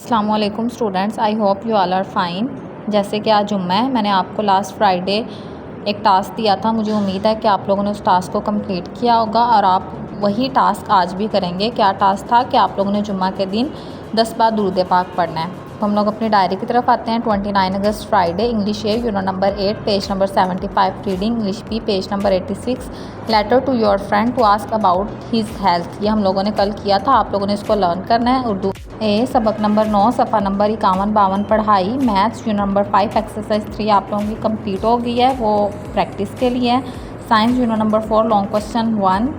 अस्सलामुअलैकुम students, I hope you all are fine. जैसे कि आज जुम्मा है, मैंने आपको लास्ट फ्राइडे एक टास्क दिया था। मुझे उम्मीद है कि आप लोगों ने उस टास्क को कंप्लीट किया होगा और आप वही टास्क आज भी करेंगे। क्या टास्क था कि आप लोगों ने जुम्मा के दिन 10 बार दुरूद पाक पढ़ना है। तो हम लोग अपनी डायरी की तरफ आते हैं। 29 अगस्त Friday, English A unit number 8, page number 75, reading English B, page number 86, letter to your friend to ask about his health. ये हम लोगों ने कल किया था, आप लोगों ने इसको लर्न करना है। उर्दू ए सबक नंबर 9, सफ़ा नंबर 51-52 पढ़ाई। मैथ्स यूनिट नंबर 5, एक्सरसाइज 3 आप लोगों की कंप्लीट हो गई है, वो प्रैक्टिस के लिए है। Science unit number 4, long question 1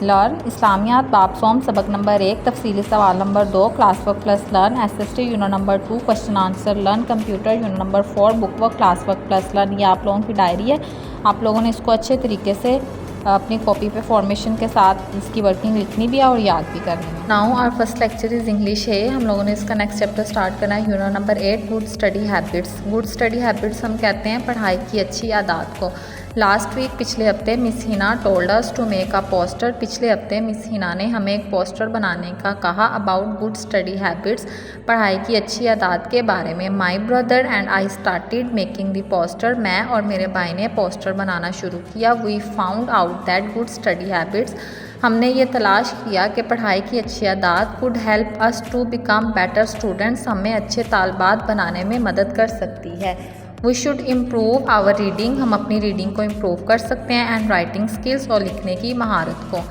learn. इस्लामियात बाब सोम सबक नंबर 1, तफसीली सवाल नंबर 2, class work plus learn. SST unit number 2, question answer learn. Computer unit number 4, book work, class work plus learn. ये आप लोगों की डायरी है, आप लोगों ने इसको अच्छे तरीके से अपनी कॉपी पे फॉर्मेशन के साथ इसकी वर्किंग लिखनी भी है और याद भी करनी है। Now our first lecture is English है। हम लोगों ने इसका नेक्स्ट चैप्टर स्टार्ट करना है। Unit number 8, good study habits. Good study habits हम कहते हैं पढ़ाई की अच्छी आदत को। लास्ट वीक, पिछले हफ्ते, miss Hina told us to make a poster. पिछले हफ्ते मिस हिना ने हमें एक पोस्टर बनाने का कहा। अबाउट गुड स्टडी हैबिट्स, पढ़ाई की अच्छी आदत के बारे में। My brother and I started making the poster. मैं और मेरे भाई ने पोस्टर बनाना शुरू किया। We found out that good study habits, हमने ये तलाश किया कि पढ़ाई की अच्छी आदत could help us to become better students, हमें अच्छे तालबात बनाने में मदद कर सकती है। We should improve our reading, हम अपनी रीडिंग को इम्प्रूव कर सकते हैं। एंड राइटिंग स्किल्स, और लिखने की महारत को।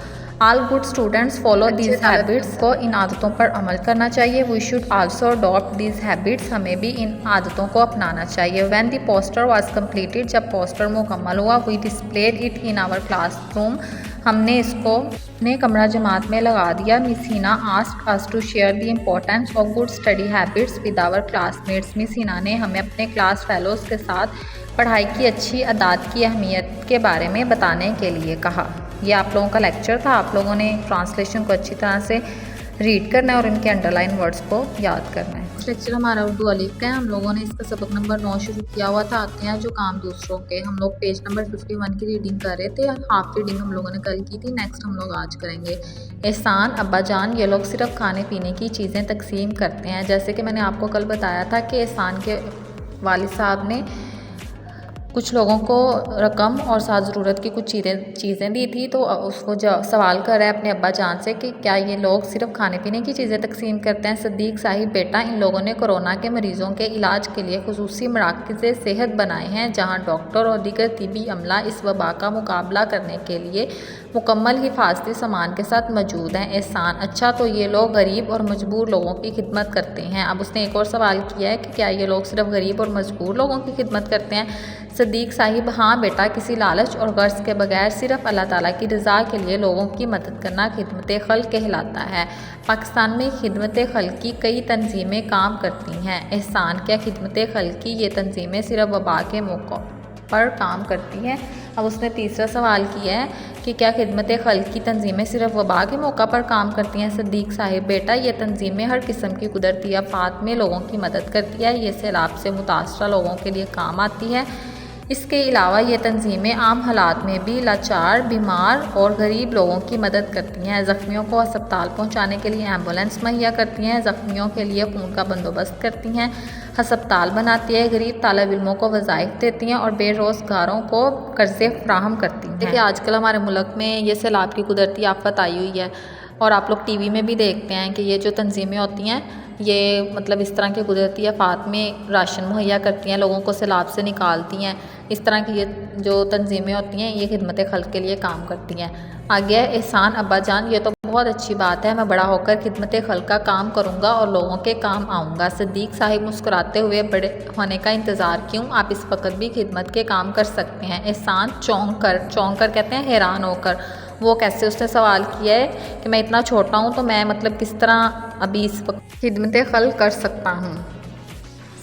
All good students follow these habits, को इन आदतों पर अमल करना चाहिए। We should also adopt these habits, हमें भी इन आदतों को अपनाना चाहिए। When the poster was completed, जब पोस्टर मुकम्मल हुआ। We displayed it in our classroom, हमने इसको अपने कमरा जमात में लगा दिया। Miss Hina asked us to share the importance of good study habits with our classmates. Miss Hina ने हमें अपने क्लास फेलोज़ के साथ पढ़ाई की अच्छी आदत की अहमियत के बारे में बताने के लिए कहा। यह आप लोगों का लेक्चर था। आप लोगों ने ट्रांसलेशन को अच्छी तरह से रीड करना है और इनके अंडरलाइन वर्ड्स को याद करना है। लेक्चर हमारा उर्दू अलीफ का है। हम लोगों ने इसका सबक नंबर 9 शुरू किया हुआ था। आते हैं जो काम दूसरों के। हम लोग पेज नंबर 51 की रीडिंग कर रहे थे। हाफ रीडिंग हम लोगों ने कल की थी, नेक्स्ट हम लोग आज करेंगे। एहसान, अब्बा जान, ये लोग सिर्फ खाने पीने की चीज़ें तकसीम करते हैं। जैसे कि मैंने आपको कल बताया था कि एहसान के वालिद साहब ने कुछ लोगों को रकम और साथ ज़रूरत की कुछ चीज़ें दी थी, तो उसको सवाल कर रहा है अपने अब्बा जान से कि क्या ये लोग सिर्फ खाने पीने की चीज़ें तकसीम करते हैं। सदीक साहिब, बेटा, इन लोगों ने कोरोना के मरीज़ों के इलाज के लिए खुसूसी मराकज़ सेहत बनाए हैं, जहां डॉक्टर और दीगर तिबी अमला इस वबा का मुकाबला करने के लिए मुकम्मल हिफाजती सामान के साथ मौजूद हैं। एहसान, अच्छा, तो ये लोग गरीब और मजबूर लोगों की खिदमत करते हैं। अब उसने एक और सवाल किया है कि क्या ये लोग सिर्फ गरीब और मजबूर लोगों की खिदमत करते हैं। सदीक साहिब, हाँ बेटा, किसी लालच और गर्ज के बगैर सिर्फ अल्लाह ताला की रज़ा के लिए लोगों की मदद करना खिदमत खल्क़ कहलाता है। पाकिस्तान में खिदमत खल्क़ की कई तंजीमें काम करती हैं। एहसान, क्या खिदमत खल्क़ की ये तंजीमें सिर्फ वबा के मौक़ों पर काम करती हैं। अब उसने तीसरा सवाल किया है कि क्या खिदमत खल्क़ की तंजीमें सिर्फ वबा के मौका पर काम करती हैं। सदीक साहिब, बेटा, ये तंजीमें हर किस्म की कुदरती आफात में लोगों की मदद करती है। ये सैलाब से मुतासरा लोगों के लिए काम आती है। इसके अलावा ये तंजीमें आम हालात में भी लाचार, बीमार और गरीब लोगों की मदद करती हैं। ज़ख्मियों को अस्पताल पहुंचाने के लिए एम्बुलेंस मुहैया करती हैं। ज़ख्मियों के लिए खून का बंदोबस्त करती हैं। अस्पताल बनाती है। गरीब तालिब इल्मों को वज़ाइफ देती हैं और बेरोज़गारों को कर्ज़े फ्राहम करती हैं। देखिए, आजकल हमारे मुल्क में ये सैलाब की कुदरती आफत आई हुई है और आप लोग टीवी में भी देखते हैं कि ये जो तंजीमें होती हैं, ये मतलब इस तरह के कुदरती आफात में राशन मुहैया करती हैं, लोगों को सैलाब से निकालती हैं। इस तरह की ये जो तंजीमें होती हैं, ये खिदमत खल्क़ के लिए काम करती हैं। आगे है एहसान, अब्बा जान, ये तो बहुत अच्छी बात है। मैं बड़ा होकर खिदमत खल्क़ का काम करूँगा और लोगों के काम आऊँगा। सदीक साहिब मुस्कुराते हुए, बड़े होने का इंतज़ार क्यों, आप इस वक्त भी खिदमत के काम कर सकते हैं। एहसान, चौंक कर कहते हैं हैरान होकर। वो कैसे, उसने सवाल किया है कि मैं इतना छोटा हूँ तो मैं मतलब किस तरह अभी इस वक्त खिदमत खल्क़ कर सकता हूँ।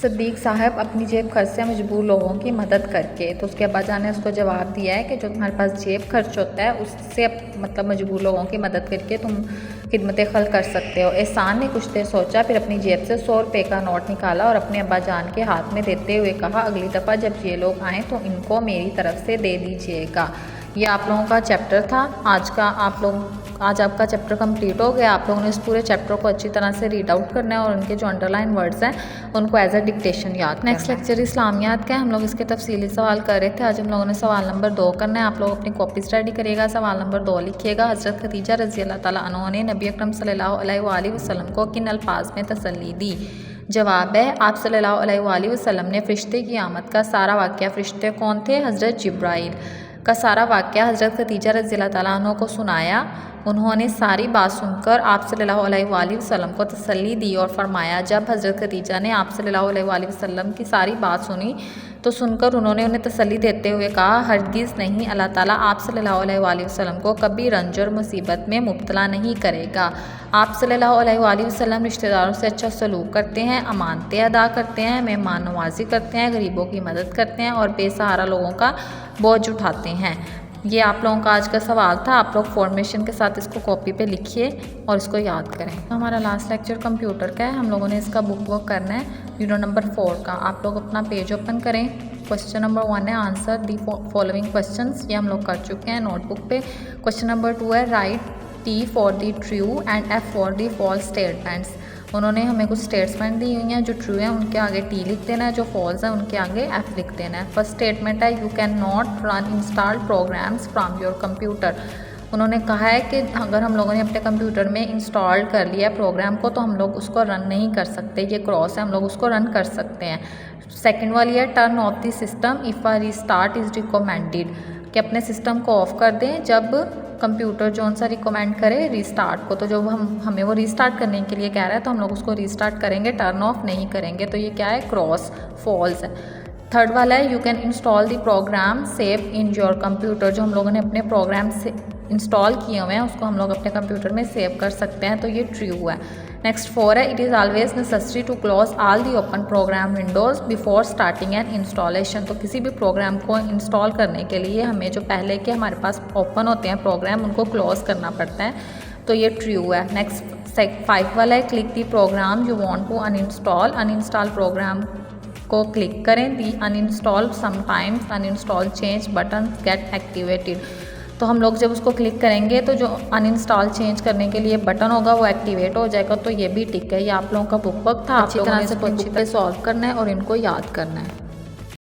सदीक साहब, अपनी जेब खर्च से मजबूर लोगों की मदद करके। तो उसके अब्बा जान ने उसको जवाब दिया है कि जो तुम्हारे पास जेब खर्च होता है उससे मतलब मजबूर लोगों की मदद करके तुम खिदमत खल्क़ कर सकते हो। एहसान ने कुछ देर सोचा, फिर अपनी जेब से 100 रुपये का नोट निकाला और अपने अब्बा जान के हाथ में देते हुए कहा, अगली दफ़ा जब ये लोग आएँ तो इनको मेरी तरफ से दे दीजिएगा। ये आप लोगों का चैप्टर था आज का। आप लोगों आज आपका चैप्टर कंप्लीट हो गया। आप लोगों ने इस पूरे चैप्टर को अच्छी तरह से रीड आउट करना है और उनके जो अंडरलाइन वर्ड्स हैं उनको एज अ डिक्टेशन याद। नेक्स्ट लेक्चर इस्लामियात का हम लोग इसके तफसीली सवाल कर रहे थे। आज हम लोगों ने सवाल नंबर 2 करना है। आप लोग अपनी कॉपी स्टडी करिएगा। सवाल नंबर 2 लिखिएगा। हज़रत खदीजा रज़ी अल्लाह ताला अन्हा ने नबी अकरम सल्लल्लाहु अलैहि वसल्लम को किन अल्फाज में तसल्ली दी? जवाब है, आप सल्लल्लाहु अलैहि वसल्लम ने फ़रिश्ते की आमद का सारा वाक़या, फ़रिश्ते कौन थे? हज़रत जिब्राइल का सारा वाक़या हज़रत खदीजा रज़ी अल्लाह ताला अन्हा को सुनाया। उन्होंने सारी बात सुनकर आप सल्लल्लाहु अलैहि वसल्लम को तसल्ली दी और फरमाया। जब हज़रत खदीजा ने आप सल्लल्लाहु अलैहि वसल्लम की सारी बात सुनी तो सुनकर उन्होंने उन्हें तसल्ली देते हुए कहा, हरगिज़ नहीं, अल्लाह ताला आप सल्लल्लाहु अलैहि वसल्लम को कभी रंज और मुसीबत में मुब्तला नहीं करेगा। आप सल्लल्लाहु अलैहि वसल्लम रिश्तेदारों से अच्छा सलूक करते हैं, अमानतें अदा करते हैं, मेहमान नवाजी करते हैं, गरीबों की मदद करते हैं और बेसहारा लोगों का बोझ उठाते हैं। ये आप लोगों का आज का सवाल था। आप लोग फॉर्मेशन के साथ इसको कॉपी पे लिखिए और इसको याद करें। हमारा लास्ट लेक्चर कंप्यूटर का है। हम लोगों ने इसका बुक वर्क करना है वीडियो नंबर 4 का। आप लोग अपना पेज ओपन करें। क्वेश्चन नंबर 1 है आंसर दी फॉलोइंग क्वेश्चंस, ये हम लोग कर चुके हैं नोटबुक पे। क्वेश्चन नंबर 2 है write T for the true and F for the false statements. उन्होंने हमें कुछ स्टेटमेंट दी हुई हैं। जो ट्रू है उनके आगे T लिख देना है, जो फॉल्स है उनके आगे F लिख देना है। फर्स्ट स्टेटमेंट है you can not run installed programmes from your computer. उन्होंने कहा है कि अगर हम लोगों ने अपने कंप्यूटर में इंस्टॉल कर लिया प्रोग्राम को तो हम लोग उसको रन नहीं कर सकते। ये क्रॉस है, हम लोग उसको रन कर सकते हैं। सेकेंड वाली है turn off the system if a restart is recommended, कि अपने सिस्टम को ऑफ कर दें जब कंप्यूटर जो सा रिकमेंड करे रीस्टार्ट को। तो जब हमें वो रीस्टार्ट करने के लिए कह रहा है तो हम लोग उसको रीस्टार्ट करेंगे, टर्न ऑफ नहीं करेंगे। तो ये क्या है? क्रॉस, फॉल्स है। थर्ड वाला है you can install the program save in your computer. जो हम लोगों ने अपने प्रोग्राम से इंस्टॉल किए हुए हैं उसको हम लोग अपने कंप्यूटर में सेव कर सकते हैं। तो ये ट्रू है। नेक्स्ट 4 है it is always necessary to close all the open program windows before starting an installation. तो किसी भी प्रोग्राम को इंस्टॉल करने के लिए हमें जो पहले के हमारे पास ओपन होते हैं प्रोग्राम उनको क्लोज करना पड़ता है। तो ये ट्रू है। नेक्स्ट 5 वाला है click the program you want to uninstall. Uninstall program को क्लिक करें। The uninstall sometimes uninstall change button get activated. तो हम लोग जब उसको क्लिक करेंगे तो जो अनइंस्टॉल चेंज करने के लिए बटन होगा वो एक्टिवेट हो जाएगा। तो ये भी टिक है। ये आप लोगों का बुक वर्क था। अच्छी तरह से बुक पे सॉल्व करना है और इनको याद करना है।